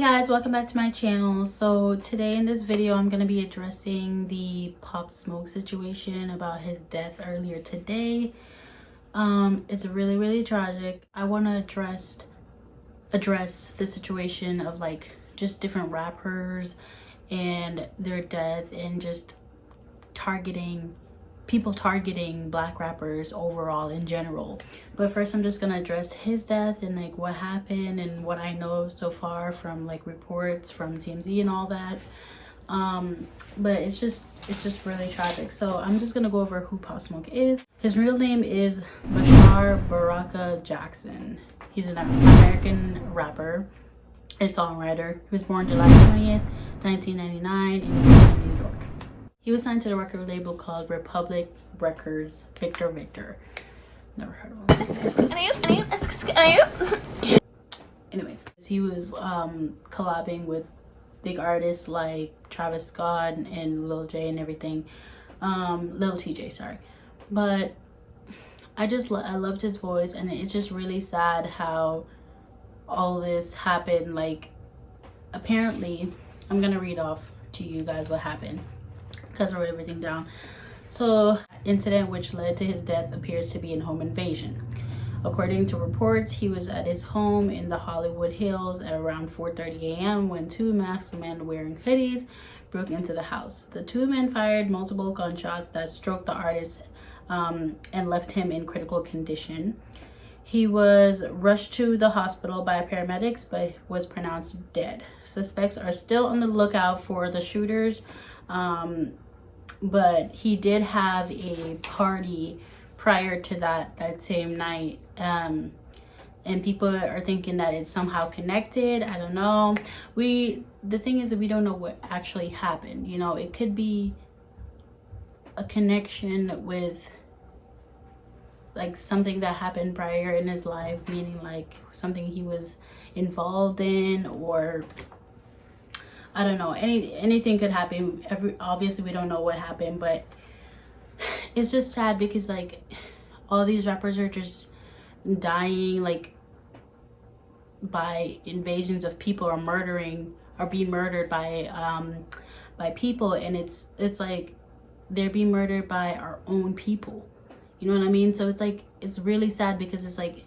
guys, welcome back to my channel. So today in this video I'm going to be addressing the Pop Smoke situation about his death earlier today. It's really tragic. I want to address the situation of like just different rappers and their death, and just people targeting black rappers overall in general. But first I'm just gonna address his death and like what happened and what I know so far from like reports from TMZ and all that. But it's just really tragic. So I'm just gonna go over who Pop Smoke is. His real name is Bashar Baraka Jackson. He's an American rapper and songwriter. He was born July 20th 1999 in New York. He was signed to the record label called Republic Records. Victor. Never heard of him. Anyways, he was collabing with big artists like Travis Scott and Lil J and everything. Lil TJ, sorry. But I loved his voice, and it's just really sad how all this happened. Like, apparently, I'm gonna read off to you guys what happened, because I wrote everything down. So, incident which led to his death appears to be a home invasion. According to reports, he was at his home in the Hollywood Hills at around 4:30 a.m. when two masked men wearing hoodies broke into the house. The two men fired multiple gunshots that struck the artist and left him in critical condition. He was rushed to the hospital by paramedics but was pronounced dead. Suspects are still on the lookout for the shooters. But he did have a party prior to that same night, and people are thinking that it's somehow connected. I don't know. The thing is that we don't know what actually happened. You know, it could be a connection with like something that happened prior in his life, meaning like something he was involved in, or I don't know, anything could happen. Obviously we don't know what happened, but it's just sad because like all these rappers are just dying like by invasions of people, or being murdered by people, and it's like they're being murdered by our own people. You know what I mean? So it's like, it's really sad because it's like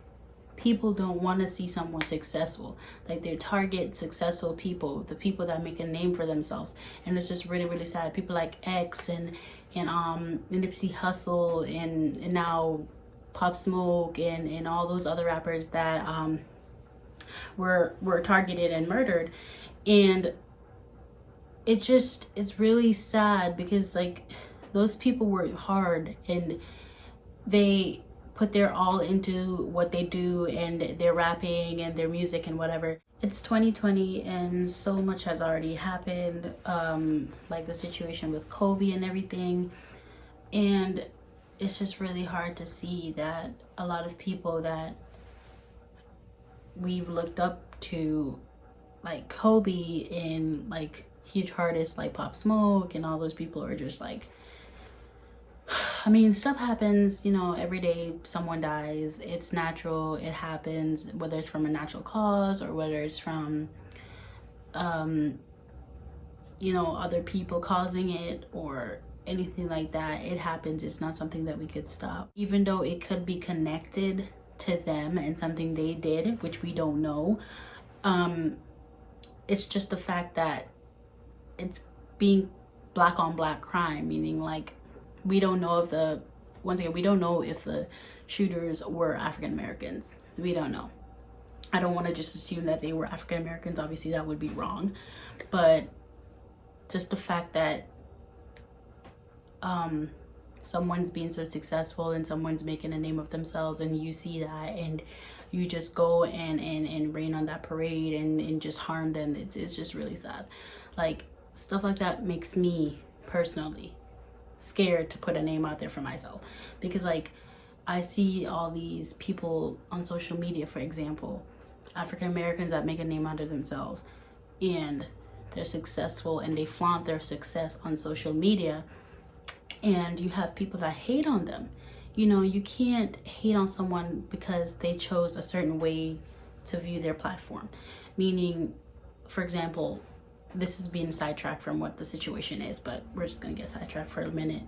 people don't want to see someone successful. Like, they target successful people, the people that make a name for themselves, and it's just really sad. People like X and Nipsey Hussle and now Pop Smoke and all those other rappers that were targeted and murdered. And it's really sad because like those people work hard and they put their all into what they do, and their rapping and their music and whatever. It's 2020 and so much has already happened, like the situation with Kobe and everything, and it's just really hard to see that a lot of people that we've looked up to, like Kobe and like huge artists like Pop Smoke and all those people, are just like, I mean, stuff happens, you know, every day someone dies. It's natural, it happens, whether it's from a natural cause or whether it's from you know, other people causing it or anything like that. It happens. It's not something that we could stop, even though it could be connected to them and something they did, which we don't know. It's just the fact that it's being black on black crime, meaning like we don't know if we don't know if the shooters were African Americans. We don't know. I don't want to just assume that they were African Americans. Obviously that would be wrong, but just the fact that someone's being so successful and someone's making a name of themselves, and you see that and you just go and rain on that parade and just harm them, it's just really sad. Like, stuff like that makes me personally scared to put a name out there for myself, because like I see all these people on social media, for example, African Americans that make a name out of themselves, and they're successful and they flaunt their success on social media, and you have people that hate on them. You know, you can't hate on someone because they chose a certain way to view their platform, meaning for example, this is being sidetracked from what the situation is, but we're just gonna get sidetracked for a minute.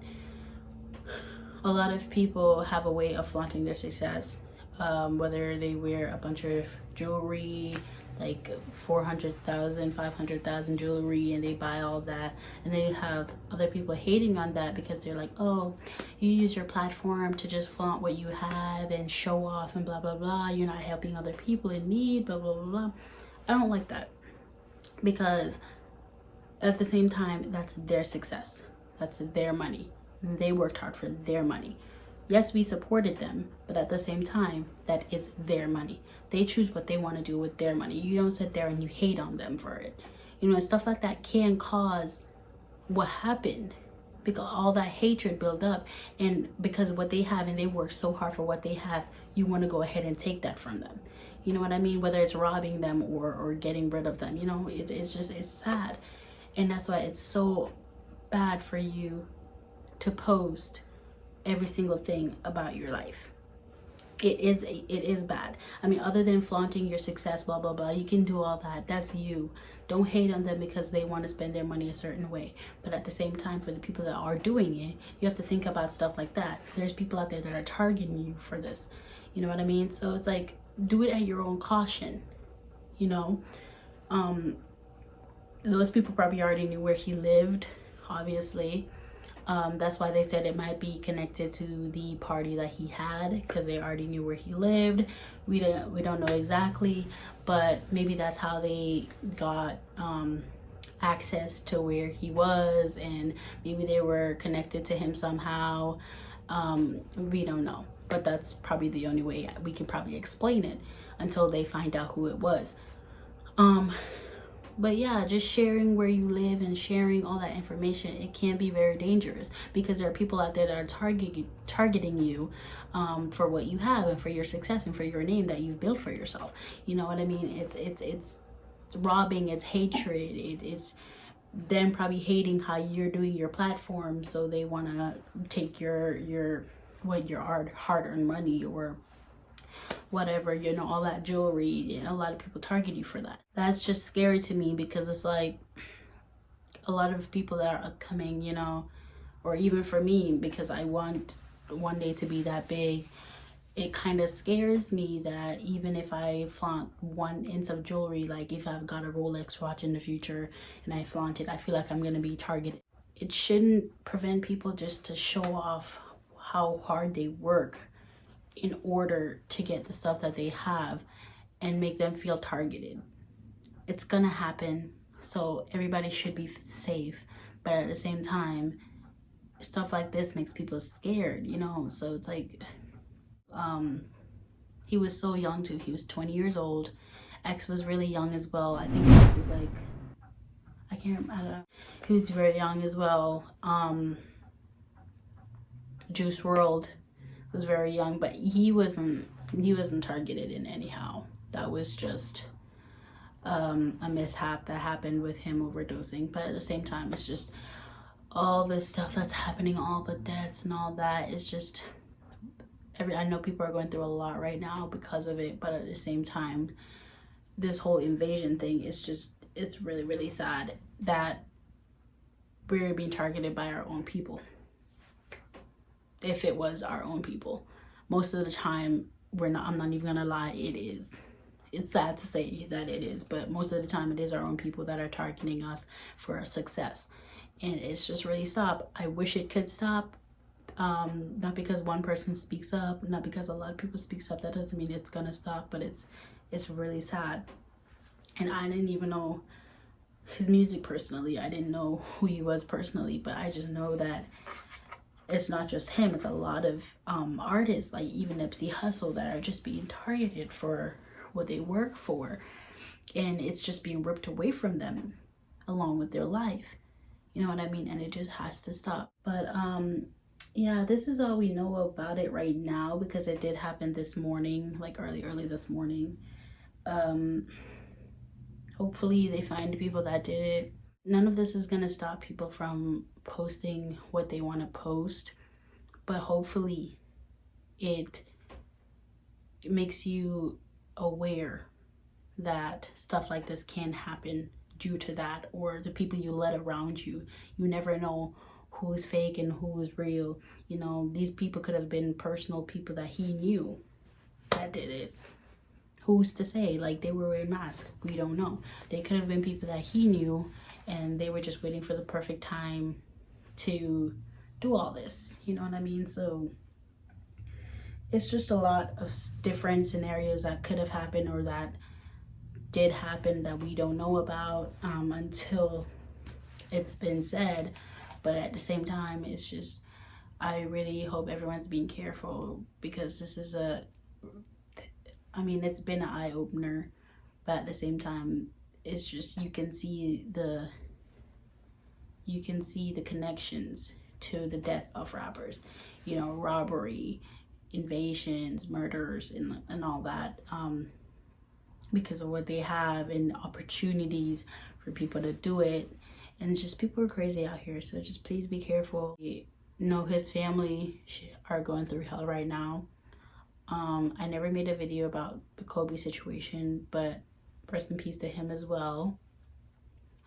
A lot of people have a way of flaunting their success, whether they wear a bunch of jewelry, like 400,000, 500,000 jewelry, and they buy all that, and they have other people hating on that because they're like, oh, you use your platform to just flaunt what you have and show off and blah blah blah, you're not helping other people in need, blah blah blah blah. I don't like that, because at the same time, that's their success, that's their money, they worked hard for their money. Yes, we supported them, but at the same time, that is their money. They choose what they want to do with their money. You don't sit there and you hate on them for it. You know, and stuff like that can cause what happened, because all that hatred build up, and because of what they have and they work so hard for what they have, you want to go ahead and take that from them. You know what I mean? Whether it's robbing them or getting rid of them, you know, it's sad. And that's why it's so bad for you to post every single thing about your life. It is bad. I mean, other than flaunting your success, blah blah blah, you can do all that. That's you. Don't hate on them because they want to spend their money a certain way. But at the same time, for the people that are doing it, you have to think about stuff like that. There's people out there that are targeting you for this. You know what I mean? So it's like, do it at your own caution. You know, those people probably already knew where he lived, obviously. That's why they said it might be connected to the party that he had, because they already knew where he lived. We don't know exactly, but maybe that's how they got access to where he was, and maybe they were connected to him somehow. We don't know, but that's probably the only way we can probably explain it until they find out who it was. But yeah, just sharing where you live and sharing all that information, it can be very dangerous, because there are people out there that are targeting you for what you have and for your success and for your name that you've built for yourself. You know what I mean? It's robbing, it's hatred, it's them probably hating how you're doing your platform, so they want to take your hard-earned money or whatever, you know, all that jewelry, and a lot of people target you for that. That's just scary to me, because it's like a lot of people that are upcoming, you know, or even for me, because I want one day to be that big, it kind of scares me that even if I flaunt 1 inch of jewelry, like if I've got a Rolex watch in the future and I flaunt it, I feel like I'm going to be targeted. It shouldn't prevent people just to show off how hard they work in order to get the stuff that they have and make them feel targeted. It's gonna happen, so everybody should be safe, but at the same time, stuff like this makes people scared, you know. So it's like, he was so young too. He was 20 years old. X was really young as well. I think X was like, I don't know. He was very young as well. Juice WRLD was very young, but he wasn't targeted in anyhow. That was just a mishap that happened with him overdosing. But at the same time, it's just all this stuff that's happening, all the deaths and all that. It's just I know people are going through a lot right now because of it, but at the same time, this whole invasion thing is just, it's really, really sad that we're being targeted by our own people. If it was our own people, most of the time we're not. I'm not even gonna lie, it is. It's sad to say that it is, but most of the time it is our own people that are targeting us for our success, and it's just really stop. I wish it could stop. Not because one person speaks up, not because a lot of people speaks up, that doesn't mean it's gonna stop, but it's really sad. And I didn't even know his music personally. I didn't know who he was personally, but I just know that it's not just him, it's a lot of artists, like even Nipsey Hussle, that are just being targeted for what they work for, and it's just being ripped away from them along with their life. You know what I mean? And it just has to stop. But yeah, this is all we know about it right now, because it did happen this morning, like early this morning. Hopefully they find people that did it. None of this is gonna stop people from posting what they want to post, but hopefully it makes you aware that stuff like this can happen due to that, or the people you let around you. You never know who is fake and who is real. You know, these people could have been personal people that he knew that did it. Who's to say? Like, they were wearing masks. We don't know. They could have been people that he knew and they were just waiting for the perfect time to do all this. You know what I mean? So it's just a lot of different scenarios that could have happened or that did happen that we don't know about until it's been said. But at the same time, it's just, I really hope everyone's being careful, because this is it's been an eye-opener, but at the same time, it's just, you can see the connections to the deaths of rappers, you know, robbery, invasions, murders, and all that, because of what they have and opportunities for people to do it. And just, people are crazy out here, so just please be careful. You know, his family are going through hell right now. I never made a video about the Kobe situation, but rest in peace to him as well.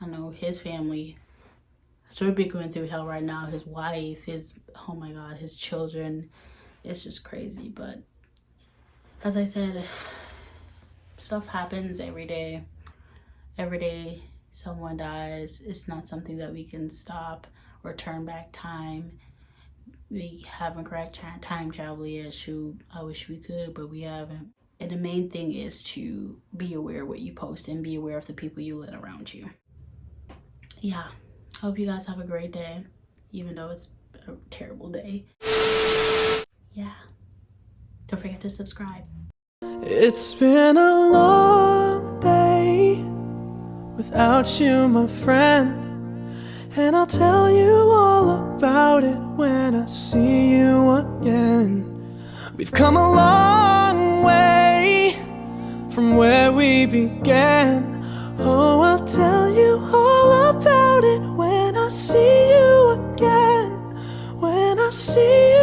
I know his family should be going through hell right now. His wife, oh my God, his children. It's just crazy. But as I said, stuff happens every day. Every day someone dies. It's not something that we can stop or turn back time. We haven't cracked time travel yet. Shoot, I wish we could, but we haven't. And the main thing is to be aware of what you post and be aware of the people you let around you. Yeah, hope you guys have a great day, even though it's a terrible day. Yeah, don't forget to subscribe. It's been a long day without you, my friend, and I'll tell you all about it when I see you again. We've come a long way from where we began. Oh, I'll tell you all about it when I see you again. When I see you